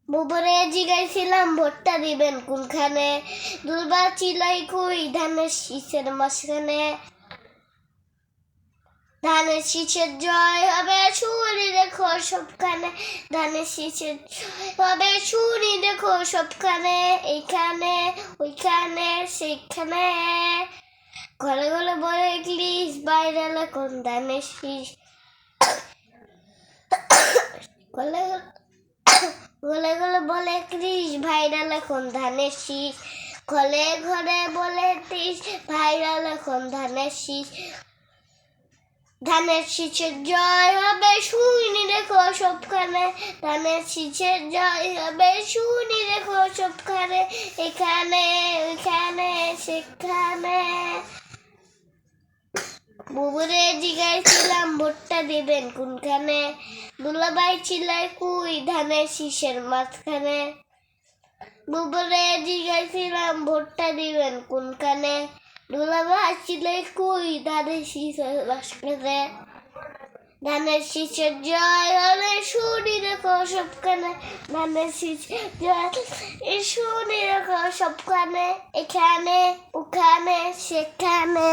বুবরে জিগাইছিলাম ভোটটা দিবেন কোনখানে, দুলবার চিলাই কই ধানের শীষের মাঝখানে। ধানের শীষের জয় হবে শুনি দেখো সবখানে, ধানের শীষের হবে শুনি দেখো সবখানে, এইখানে ওইখানে সেখানে। ঘরে ঘরে বলে ইংলিশ, বাইরে এখন ধানের শীষ। গলে গলে গলে বলে কৃষ, ভাইরাল এখন ধানের শীষ। ঘরে ঘরে বলে ত্রিশ, ভাইরাল এখন ধানের শীষ। ধানের শীষের জয় হবে শুনি দেখো সবখানে, ধানের শীষের জয় হবে শুনি দেখো সবখানে, এখানে ওইখানে সেখানে। বুবুরে জিগাইছিলাম ভোটটা দিবেন কোনখানে, দুলাভাই চিলাই কুই ধানের শীষের মাঝখানে। বুবুরে জিগাইছিলাম ভোটটা দিবেন কোনখানে, দুলাভাই চিলাই কুই ধানের শীষের মাঝখানে। ধানের শীষের জয় হলে শুনি রেখো সবখানে, ধানের শীষের জয় শুনি রেখো সবখানে, এখানে ওখানে সেখানে।